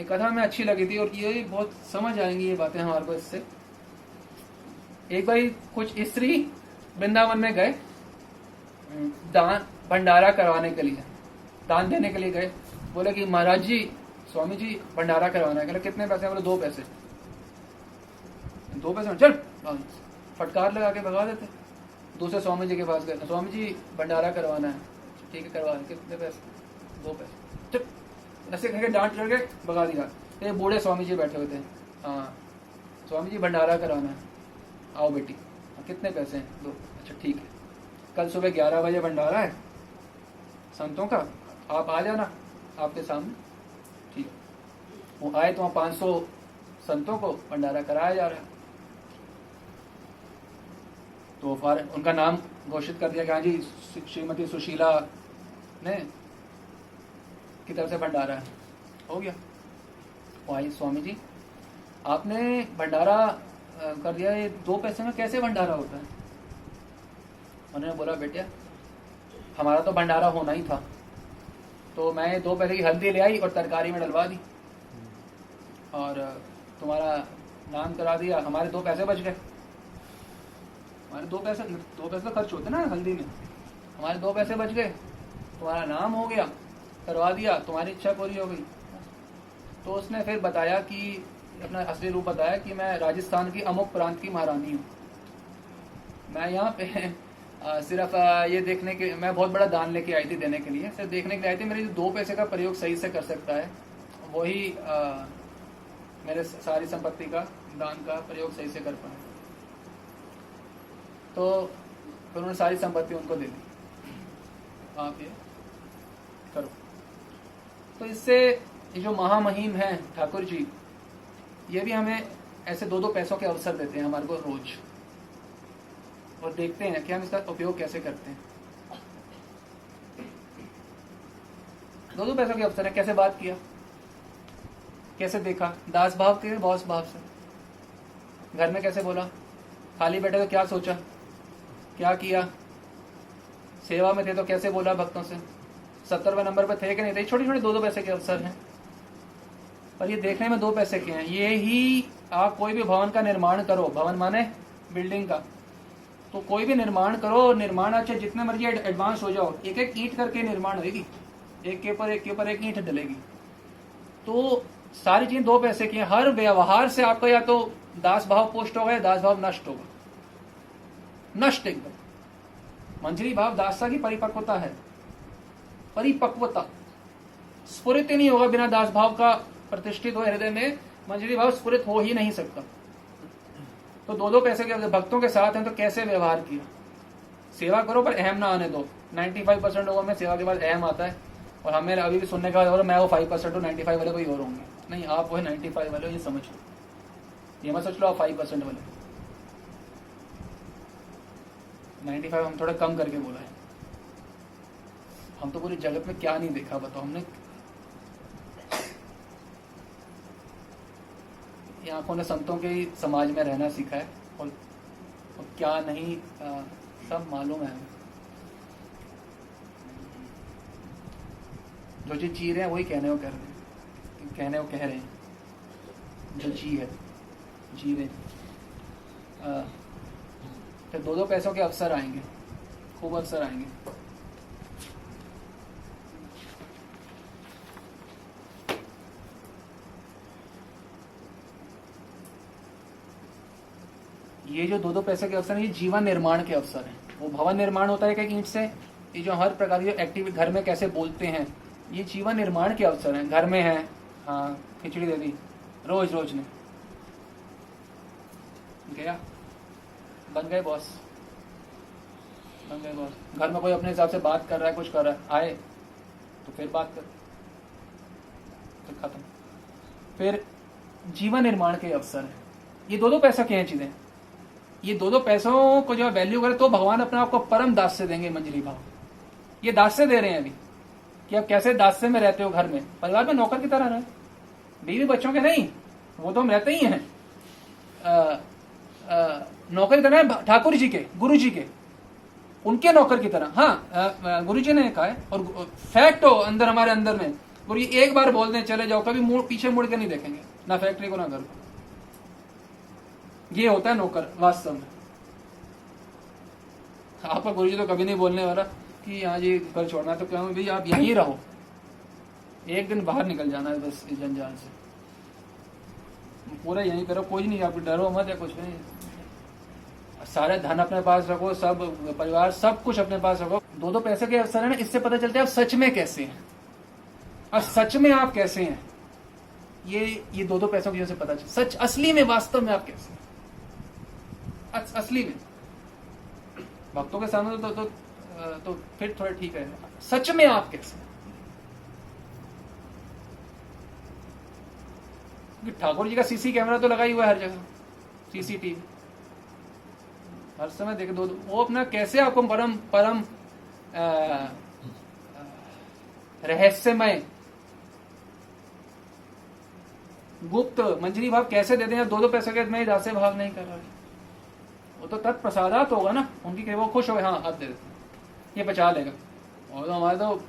कथा में अच्छी लगी थी और ये बहुत समझ आएंगी ये बातें हमारे को इससे। एक बार कुछ स्त्री वृंदावन में गए दान भंडारा करवाने के लिए, दान देने के लिए गए। बोले कि महाराज जी, स्वामी जी भंडारा करवाना है। कितने पैसे? बोले 2 पैसे। 2 पैसे चल, फटकार लगा के भगा देते। दूसरे स्वामी जी के पास गए, स्वामी जी भंडारा करवाना है। ठीक है करवा। कितने पैसे? 2 पैसे। चुप। ऐसे करके डांट करके भगा दिया। ये बूढ़े स्वामी जी बैठे हुए थे। हाँ स्वामी जी भंडारा करवाना है, आओ बेटी। कितने पैसे हैं? 2। अच्छा ठीक है, कल सुबह 11 बजे भंडारा है संतों का, आप आ जाना आपके सामने। ठीक है, वो आए तो वहाँ 500 संतों को भंडारा कराया जा रहा है। तो उनका नाम घोषित कर दिया कि हाँ जी श्रीमती सुशीला ने की तरफ से भंडारा है। हो गया। आई स्वामी जी आपने भंडारा कर दिया, ये 2 पैसे में कैसे भंडारा होता है? उन्होंने बोला बेटा हमारा तो भंडारा होना ही था, तो मैं 2 पैसे की हल्दी ले आई और तरकारी में डलवा दी और तुम्हारा नाम करा दिया। हमारे 2 पैसे बच गए। हमारे 2 पैसे तो खर्च होते ना हल्दी में, हमारे 2 पैसे बच गए, तुम्हारा नाम हो गया, करवा दिया, तुम्हारी इच्छा पूरी हो गई। तो उसने फिर बताया कि अपना असली रूप बताया कि मैं राजस्थान की अमुक प्रांत की महारानी हूँ। मैं यहाँ पे सिर्फ ये देखने के, मैं बहुत बड़ा दान लेके आई थी देने के लिए, सिर्फ देखने के लिए आई थी मेरे जो 2 पैसे का प्रयोग सही से कर सकता है वही मेरे सारी संपत्ति का दान का प्रयोग सही से कर पाए। तो फिर उन्होंने सारी संपत्ति उनको दे दी, आप ये करो। तो इससे ये जो महामहिम है ठाकुर जी, ये भी हमें ऐसे 2-2 पैसों के अवसर देते हैं हमारे को रोज, और देखते हैं कि हम इसका उपयोग कैसे करते हैं। 2-2 पैसों के अवसर है, कैसे बात किया, कैसे देखा, दास भाव के बॉस भाव से। घर में कैसे बोला, खाली बैठे तो क्या सोचा, क्या किया, सेवा में थे तो कैसे बोला भक्तों से, 70वें नंबर पर थे कि नहीं थे। छोटे छोटे 2-2 पैसे के अवसर हैं, पर ये देखने में 2 पैसे के हैं। ये ही आप कोई भी भवन का निर्माण करो, भवन माने बिल्डिंग का, तो कोई भी निर्माण करो, निर्माण अच्छा जितने मर्जी एडवांस हो जाओ, एक एक ईंट करके निर्माण होगी, एक के ऊपर एक ईंट डलेगी। तो सारी चीज 2 पैसे की है। हर व्यवहार से आपका या तो दास भाव पुष्ट होगा या दास भाव नष्ट होगा, नष्ट एकदम। मंजरी भाव दासता की परिपक्वता है, परिपक्वता। स्फुरित ही नहीं होगा बिना दास भाव का प्रतिष्ठित हो हृदय में, मंजरी भाव स्फुरित हो ही नहीं सकता। तो 2-2 पैसे के भक्तों के साथ हैं तो कैसे व्यवहार किया। सेवा करो पर अहम ना आने दो। 95% लोगों में सेवा के बाद अहम आता है, और हमें अभी भी सुनने का और मैं वो 5% हूँ, 95 वाले कोई और होंगे। नहीं, आप वो 95 वाले हो, ये समझ लो, ये मत सोच लो आप 5% वाले। 95 हम थोड़ा कम करके बोला है। हम तो पूरी जगत में क्या नहीं देखा बताओ। हमने आंखों ने संतों के समाज में रहना सीखा है, और क्या नहीं सब मालूम है हमें। जो चीज जी रहे हैं वही कहने को कह रहे हैं, कहने को कह रहे हैं, जो जी है जी रहे। तो 2-2 पैसों के अवसर आएंगे, खूब अवसर आएंगे। ये जो 2-2 पैसे के अवसर हैं, ये जीवन निर्माण के अवसर हैं। वो भवन निर्माण होता है एक ईंट से, ये जो हर प्रकार की एक्टिविटी घर में कैसे बोलते हैं, ये जीवन निर्माण के अवसर हैं। घर में है, हाँ खिचड़ी दे दी रोज रोज ने, गया बन गए बॉस, बन गए बॉस। घर में कोई अपने हिसाब से बात कर रहा है, कुछ कर रहा है, आए तो फिर बात कर, फिर खत्म। फिर जीवन निर्माण के अवसर है। ये 2-2 पैसा के हैं चीजें। ये 2-2 पैसों को जो वैल्यू करे तो भगवान अपने आप को परम दास से देंगे। मंजरी भाव ये दास से दे रहे हैं अभी, कि आप कैसे दास्य में रहते हो। घर में परिवार में नौकर की तरह रहे, बीवी बच्चों के नहीं, वो तो हम रहते ही हैं। नौकर की तरह ठाकुर जी के, गुरु जी के, उनके नौकर की तरह। हाँ गुरु जी ने कहा है, और फैक्ट हो अंदर हमारे अंदर में और ये एक बार बोल दें चले जाओ, कभी पीछे मुड़ के नहीं देखेंगे, ना फैक्ट्री को ना घर को। ये होता है नौकर वास्तव में। आपका गुरुजी तो कभी नहीं बोलने वाला कि हाँ जी घर छोड़ना है, तो कहूँ भाई आप यहीं रहो, एक दिन बाहर निकल जाना है बस इस जंजाल से, पूरा यहीं करो, कोई नहीं, आप डरो मत या कुछ नहीं। सारे धन अपने पास रखो, सब परिवार सब कुछ अपने पास रखो। दो पैसे के अवसर है ना, इससे पता चलता है आप सच में कैसे हैं, और सच में आप कैसे हैं, ये दो पैसों की वजह से पता चलता, सच असली में वास्तव में आप कैसे हैं, असली में। भक्तों के सामने तो फिर थोड़ा ठीक है, सच में आप कैसे। ठाकुर जी का सीसी कैमरा तो लगा ही हुआ है हर जगह, सीसीटीवी हर समय देखे, वो अपना कैसे आपको परम परम रहस्यमय गुप्त मंजरी भाव कैसे देते हैं। दो पैसे के मैं दासे भाव नहीं कर रहा, वो तो तत्प्रसादात होगा ना, उनकी वो खुश हो गए, हाँ अब दे देते, ये बचा लेगा। और तो हमारे तो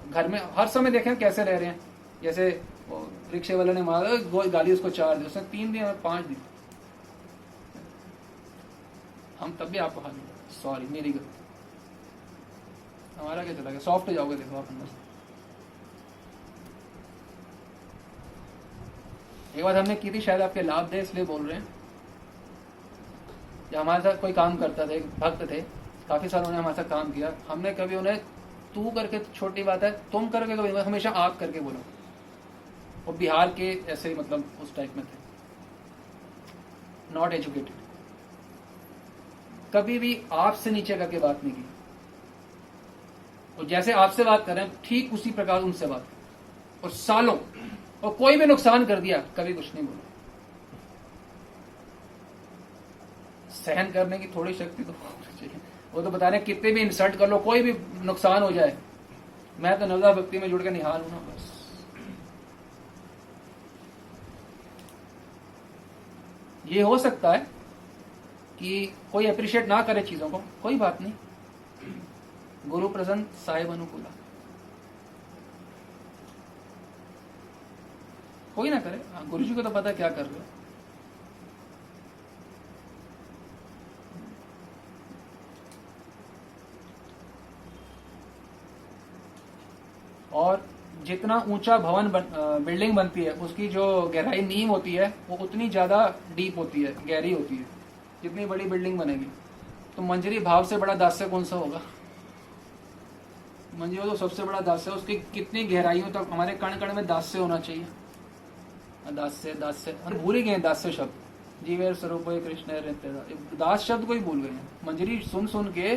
घर में हर समय देखें कैसे रह रहे हैं, जैसे रिक्शे वाले ने मारा गाली, उसको 4 दी, उसने 3 दी, हमें 5 दी, हम तब भी आपको हाथ नहीं, सॉरी मेरी गलती, हमारा क्या चला गया, सॉफ्ट हो जाओगे देखो आप अंदर से। एक बात हमने की थी, शायद आपके लाभ दे इसलिए बोल रहे हैं। जब हमारे साथ कोई काम करता था, एक भक्त थे, काफी साल उन्होंने हमारे साथ काम किया, हमने कभी उन्हें तू करके छोटी बात है, तुम करके कभी, हमेशा आप करके बोलो। वो बिहार के ऐसे ही मतलब उस टाइप में थे, नॉट एजुकेटेड, कभी भी आपसे नीचे करके बात नहीं की, और जैसे आपसे बात कर रहे हैं ठीक उसी प्रकार उनसे बात, और सालों, और कोई भी नुकसान कर दिया कभी कुछ नहीं बोला। सहन करने की थोड़ी शक्ति तो होनी चाहिए। वो तो बता रहे कितने भी इंसल्ट कर लो, कोई भी नुकसान हो जाए, मैं तो नवदा भक्ति में जुड़ के निहाल हूं ना बस। ये हो सकता है कि कोई अप्रिशिएट ना करे चीजों को, कोई बात नहीं, गुरु प्रसन्न साहिब अनुकूला, कोई ना करे, गुरु जी को तो पता क्या कर रहे हो। और जितना ऊंचा भवन बिल्डिंग बनती है, उसकी जो गहराई नींव होती है वो उतनी ज्यादा डीप होती है, गहरी होती है। जितनी बड़ी बिल्डिंग बनेगी, तो मंजरी भाव से बड़ा दास्य कौन सा होगा। मंजरी तो सबसे बड़ा दास्य, उसकी कितनी गहराइयों तक, हमारे कण कण में दास्य होना चाहिए। दास्य दास्य हम भूल ही गए दास्य शब्द, जीवेर स्वरूप कृष्ण, दास शब्द को ही भूल गए। मंजरी सुन सुन के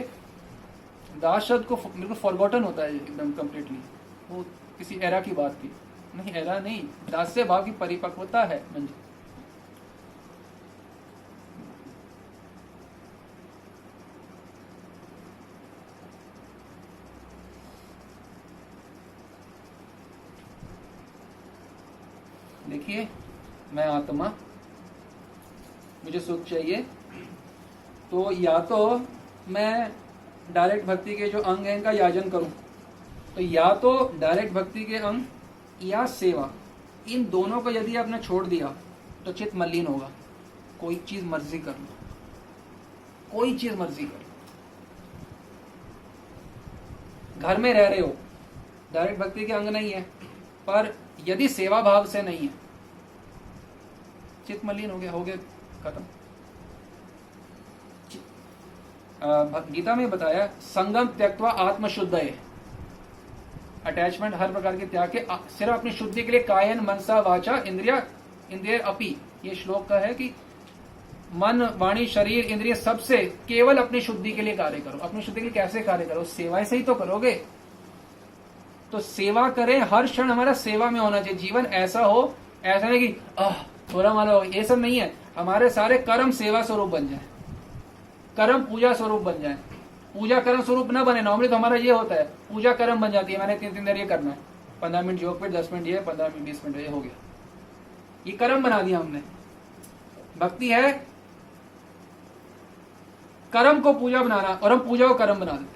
दास शब्द को बिल्कुल फॉरगॉटन होता है एकदम कम्प्लीटली। वो किसी एरा की बात थी, नहीं एरा नहीं, दास्य भाव की परिपक्वता है मंजरी। देखिए, मैं आत्मा, मुझे सुख चाहिए, तो या तो मैं डायरेक्ट भक्ति के जो अंग हैं का याजन करूं, तो या तो डायरेक्ट भक्ति के अंग या सेवा, इन दोनों को यदि आपने छोड़ दिया तो चित्त मलिन होगा। कोई चीज मर्जी कर लो, कोई चीज मर्जी कर लो, घर में रह रहे हो, डायरेक्ट भक्ति के अंग नहीं है, पर यदि सेवा भाव से नहीं है, चित्त मलिन हो गया खत्म। गीता में बताया, संगम त्यक्त्वा आत्मशुद्धये, अटैचमेंट हर प्रकार के त्याग के, सिर्फ अपनी शुद्धि के लिए कायन मनसा वाचा इंद्रिय अपी, ये श्लोक का है कि मन वाणी शरीर इंद्रिय सबसे केवल अपनी शुद्धि के लिए कार्य करो। अपनी शुद्धि के लिए कैसे कार्य करो, सेवाएं से ही तो करोगे। तो सेवा करें, हर क्षण हमारा सेवा में होना चाहिए। जीवन ऐसा हो, ऐसा नहीं कि थोड़ा मानो, ये सब नहीं है। हमारे सारे कर्म सेवा स्वरूप बन जाए, कर्म पूजा स्वरूप बन जाए। पूजा कर्म स्वरूप ना बने, नॉर्मली तो हमारा ये होता है, पूजा कर्म बन जाती है, मैंने 3 देर ये करना है, 15 मिनट योग पे, 10 मिनट ये, 15 मिनट 20 मिनट ये हो गया, ये कर्म बना दिया हमने। भक्ति है कर्म को पूजा बनाना, और हम पूजा को कर्म बना देते हैं।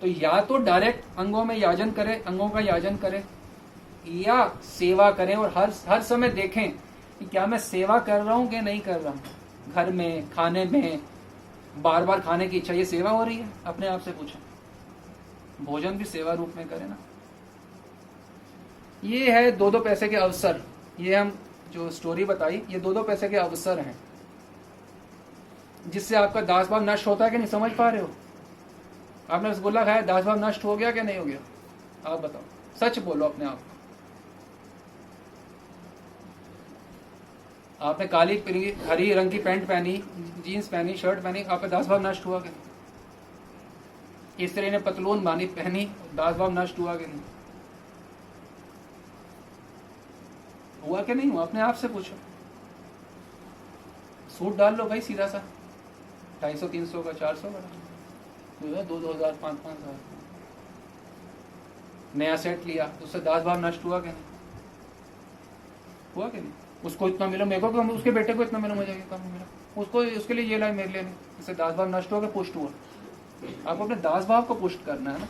तो या तो डायरेक्ट अंगों में याजन करें, अंगों का याजन करें, या सेवा करें और हर समय देखें कि क्या मैं सेवा कर रहा हूं कि नहीं कर रहा हूं। घर में, खाने में बार बार खाने की इच्छा, ये सेवा हो रही है? अपने आप से पूछें। भोजन भी सेवा रूप में करें ना। ये है 2-2 पैसे के अवसर। ये हम जो स्टोरी बताई, ये 2-2 पैसे के अवसर हैं जिससे आपका दास भाव नष्ट होता है कि नहीं, समझ पा रहे हो? आपने रसगुल्ला खाया, दास भाव नष्ट हो गया कि नहीं हो गया? आप बताओ, सच बोलो अपने आप को। आपने काली पीली हरी रंग की पैंट पहनी, जीन्स पहनी, शर्ट पहनी, आपका दास भाव नष्ट हुआ कि नहीं? इस तरह ने पतलून बानी पहनी, दास भाव नष्ट हुआ कि नहीं? हुआ कि नहीं हुआ? अपने आप से पूछो। सूट डाल लो भाई सीधा सा, 250-300 का, 400 का, 2,000, 5,000। नया सेट लिया, उससे दास भाव नष्ट हुआ कि नहीं? हुआ कि नहीं? उसको इतना मिला, मेरे को, उसके बेटे को इतना मिला, मुझे कम मिला, उसको, उसके लिए ये लाए, मेरे लिए नहीं। इससे दास भाव नष्ट हुआ कि पुष्ट हुआ? आपको अपने दास भाव को पुष्ट करना है ना।